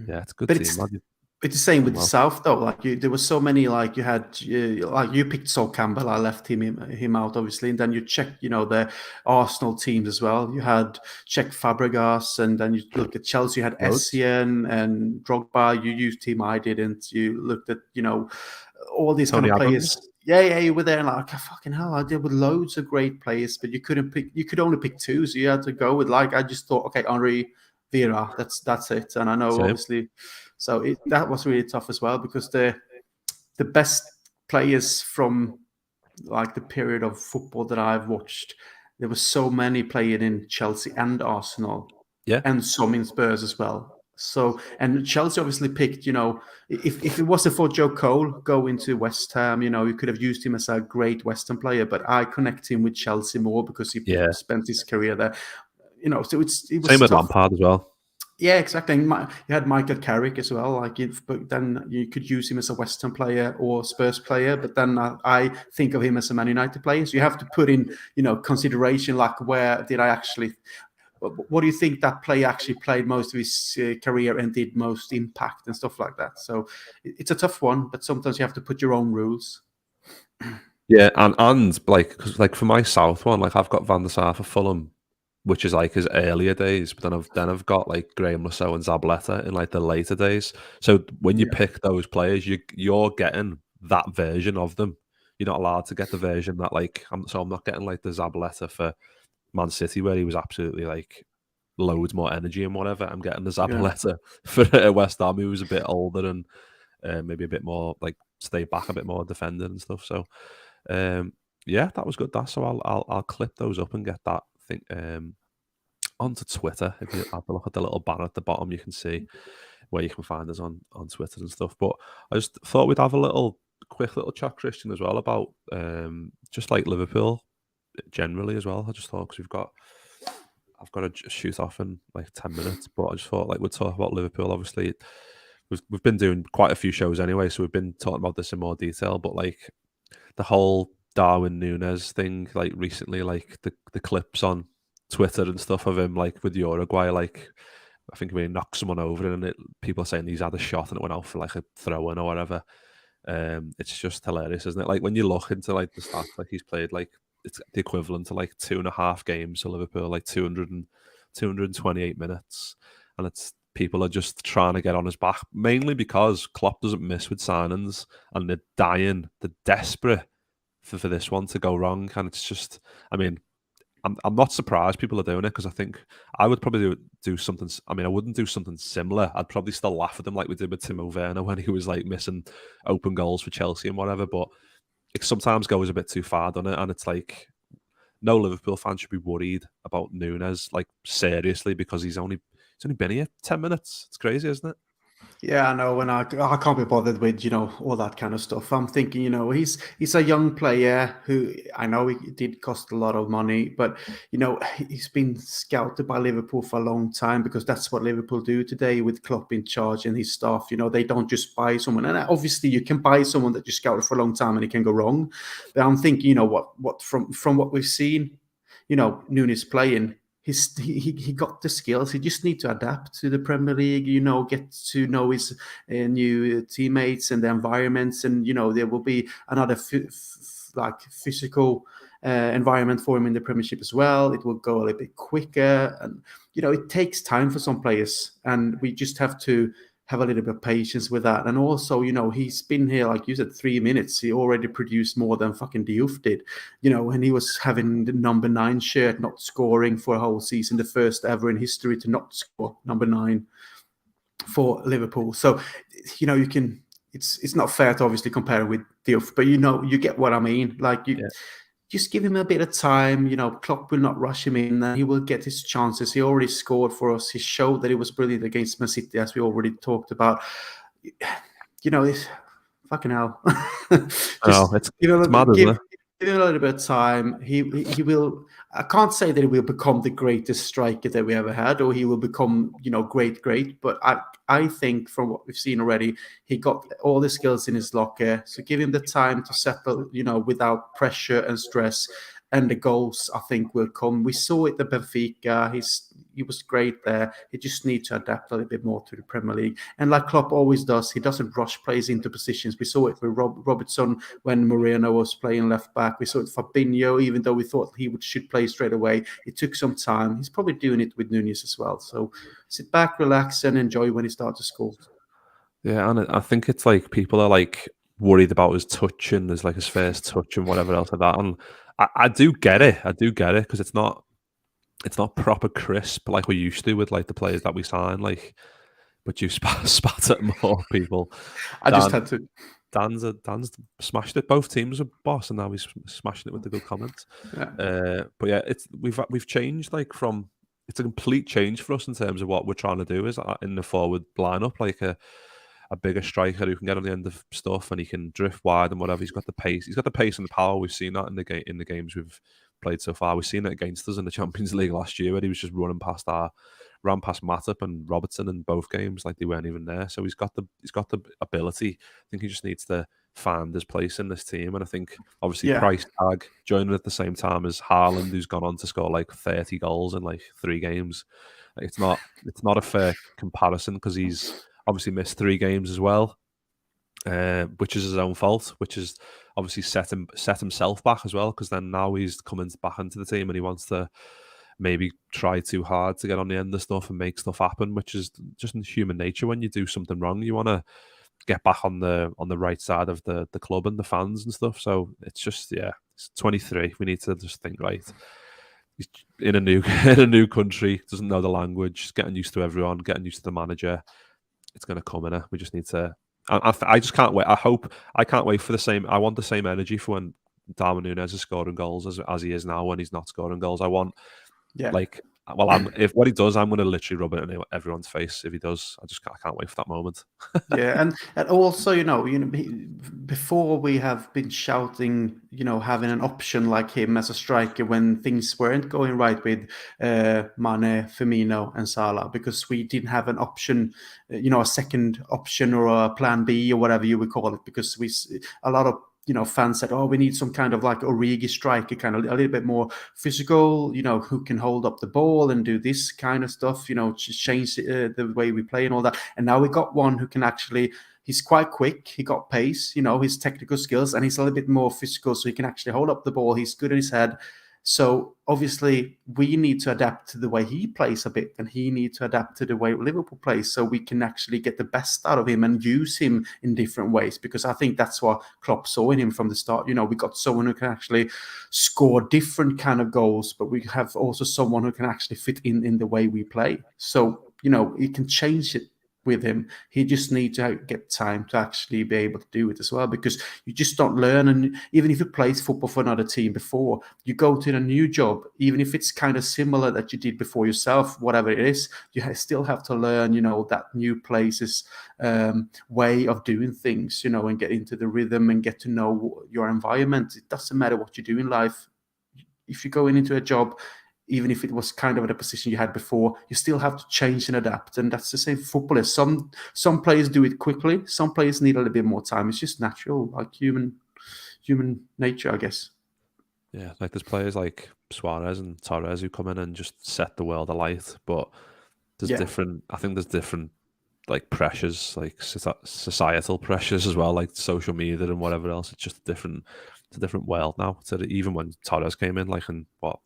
Yeah, it's a good team. It's the same with the South, though. Like there were so many. Like you had, like you picked Sol Campbell. I left him out, obviously, and then you check, the Arsenal teams as well. You had check Fabregas, and then you look at Chelsea. You had Essien and Drogba. You used team I didn't. You looked at, all these kind of players. Yeah, you were there, and like, fucking hell, I did with loads of great players, but you couldn't pick. You could only pick two, so you had to go with I just thought, okay, Henry, Vieira, that's it. And I know, obviously, so that was really tough as well, because the best players from like the period of football that I've watched, there were so many playing in Chelsea and Arsenal, and some in Spurs as well. So, and Chelsea obviously picked, if it wasn't for Joe Cole going to West Ham, you could have used him as a great Western player, but I connect him with Chelsea more because he spent his career there. So it was same with Lampard as well. Yeah, exactly. And you had Michael Carrick as well. But then you could use him as a Western player or Spurs player. But then I think of him as a Man United player. So you have to put in, consideration, like, where did I actually? What do you think that player actually played most of his career and did most impact and stuff like that? So it's a tough one, but sometimes you have to put your own rules. Yeah, and because for my South one, like I've got Van der Sar for Fulham, which is like his earlier days, but then I've got like Graham Rousseau and Zabaleta in like the later days. So when you pick those players, you're getting that version of them. You're not allowed to get the version that I'm not getting like the Zabaleta for Man City, where he was absolutely like loads more energy and whatever. I'm getting the Zabaleta for West Ham, who was a bit older and maybe a bit more like stay back a bit more defending and stuff. So that was good. So I'll clip those up and get that thing onto Twitter. If you have a look at the little banner at the bottom, you can see where you can find us on Twitter and stuff. But I just thought we'd have a quick little chat, Kristian, as well, about just like Liverpool generally as well. I just thought, because I've got to shoot off in like 10 minutes, but I just thought we'd talk about Liverpool. Obviously, we've been doing quite a few shows anyway, so we've been talking about this in more detail. But like the whole Darwin Núñez thing, like recently, like the clips on Twitter and stuff of him like with Uruguay, like I think when he knocked someone over and people are saying he's had a shot and it went out for like a throw-in or whatever. It's just hilarious, isn't it? Like when you look into like the stats, like he's played like it's the equivalent to like 2.5 games for Liverpool, like 228 minutes, and it's people are just trying to get on his back, mainly because Klopp doesn't miss with signings, and they're desperate for this one to go wrong, and it's just, I mean, I'm not surprised people are doing it, because I think I would probably do something. I mean, I wouldn't do something similar. I'd probably still laugh at them like we did with Timo Werner when he was like missing open goals for Chelsea and whatever. But it sometimes goes a bit too far, doesn't it? And it's like no Liverpool fan should be worried about Nunes, like seriously, because he's only been here 10 minutes. It's crazy, isn't it? Yeah, I know, and I can't be bothered with, all that kind of stuff. I'm thinking, he's a young player who, I know he did cost a lot of money, but he's been scouted by Liverpool for a long time, because that's what Liverpool do today with Klopp in charge and his staff. They don't just buy someone, and obviously you can buy someone that you scouted for a long time and it can go wrong. But I'm thinking, what from what we've seen, Nunes playing. He got the skills. He just need to adapt to the Premier League. Get to know his new teammates and the environments, and there will be another physical environment for him in the Premiership as well. It will go a little bit quicker, and it takes time for some players, and we just have to have a little bit of patience with that. And also, he's been here, like you said, 3 minutes. He already produced more than fucking Diouf did. And he was having the number 9 shirt, not scoring for a whole season, the first ever in history to not score number 9 for Liverpool. So, you can. It's not fair to obviously compare with Diouf, but you get what I mean. Like just give him a bit of time. Klopp will not rush him in, and he will get his chances. He already scored for us. He showed that he was brilliant against Man City, as we already talked about. It's fucking hell. It's mad, isn't it? Give him a little bit of time. He will. I can't say that he will become the greatest striker that we ever had, or he will become great. But I think from what we've seen already, he got all the skills in his locker. So give him the time to settle, without pressure and stress. And the goals, I think, will come. We saw it at Benfica. He was great there. He just needs to adapt a little bit more to the Premier League. And like Klopp always does, he doesn't rush players into positions. We saw it with Robertson when Moreno was playing left back. We saw it with Fabinho, even though we thought he should play straight away. It took some time. He's probably doing it with Nunes as well. So sit back, relax, and enjoy when he starts to score. Yeah, and I think it's like people are like worried about his touch and there's like his first touch and whatever else like that. And I do get it. Because it's not proper crisp like we used to with like the players that we sign. Like, but you spat at more people. I just had to. Dan's smashed it. Both teams are boss, and now he's smashing it with the good comments. Yeah. But yeah, we've changed like from. It's a complete change for us in terms of what we're trying to do is in the forward lineup, like a bigger striker who can get on the end of stuff and he can drift wide and whatever. He's got the pace. He's got the pace and the power. We've seen that in the games we've played so far. We've seen it against us in the Champions League last year, where he was just ran past Matip and Robertson in both games like they weren't even there. So he's got the ability. I think he just needs to find his place in this team. And I think obviously price tag joining at the same time as Haaland, who's gone on to score like 30 goals in like 3 games. Like, it's not a fair comparison, because he's obviously missed 3 games as well, which is his own fault, which is obviously set himself back as well, because then now he's coming back into the team and he wants to maybe try too hard to get on the end of stuff and make stuff happen, which is just in human nature. When you do something wrong, you want to get back on the right side of the club and the fans and stuff. So it's just, it's 23. We need to just think, right, he's in a new country, doesn't know the language, getting used to everyone, getting used to the manager. It's going to come in. We just need to. I just can't wait. I can't wait for the same. I want the same energy for when Darwin Núñez is scoring goals as he is now when he's not scoring goals. I want, if what he does, I'm going to literally rub it in everyone's face. If he does, I can't wait for that moment. And also, before we have been shouting, having an option like him as a striker when things weren't going right with Mane, Firmino, and Salah, because we didn't have an option, a second option or a plan B or whatever you would call it, because a lot of fans said, oh, we need some kind of like Origi striker, kind of a little bit more physical, who can hold up the ball and do this kind of stuff, change the way we play and all that. And now we got one who can actually, he's quite quick, he got pace, his technical skills, and he's a little bit more physical, so he can actually hold up the ball. He's good in his head. So obviously we need to adapt to the way he plays a bit, and he needs to adapt to the way Liverpool plays, so we can actually get the best out of him and use him in different ways. Because I think that's what Klopp saw in him from the start. We got someone who can actually score different kind of goals, but we have also someone who can actually fit in the way we play. So, he can change it with him. He just needs to get time to actually be able to do it as well, because you just don't learn. And even if you played football for another team before, you go to a new job, even if it's kind of similar that you did before yourself, whatever it is, you still have to learn, that new place's way of doing things, and get into the rhythm and get to know your environment. It doesn't matter what you do in life. If you're going into a job, even if it was kind of the position you had before, you still have to change and adapt. And that's the same for footballers. Some players do it quickly. Some players need a little bit more time. It's just natural, like human nature, I guess. Yeah, like there's players like Suarez and Torres who come in and just set the world alight. But there's different like pressures, like societal pressures as well, like social media and whatever else. It's just it's a different world now. So even when Torres came in, like in what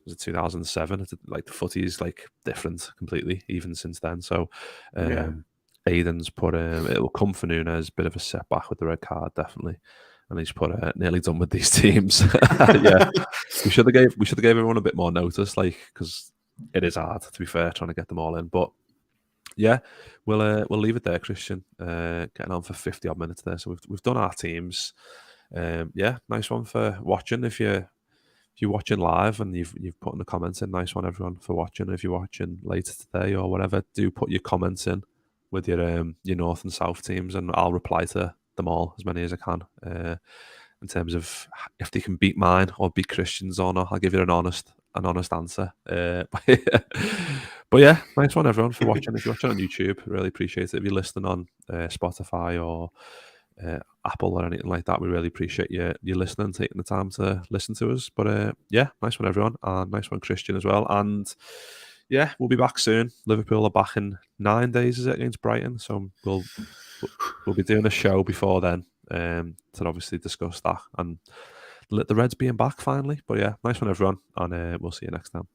was it 2007? Like the footy is like different completely, even since then. So Aiden's put it'll come for Nunes, bit of a setback with the red card, definitely. And he's put nearly done with these teams. Yeah, we should have gave everyone a bit more notice, like, because it is hard, to be fair, trying to get them all in. But yeah, we'll leave it there, Kristian. Getting on for 50 odd minutes there, so we've done our teams. Yeah, nice one for watching. If you're watching live and you've put in the comments in, nice one everyone for watching. If you're watching later today or whatever, do put your comments in with your North and South teams, and I'll reply to them all, as many as I can. In terms of if they can beat mine or beat Kristian's or not, I'll give you an honest answer. But yeah, nice one everyone for watching. If you're watching on YouTube, really appreciate it. If you're listening on Spotify or Apple or anything like that, we really appreciate you listening, taking the time to listen to us. But yeah, nice one everyone, and nice one Kristian as well. And yeah, we'll be back soon. Liverpool are back in 9 days, is it, against Brighton? So we'll be doing a show before then to obviously discuss that and the Reds being back finally. But yeah, nice one everyone, and we'll see you next time.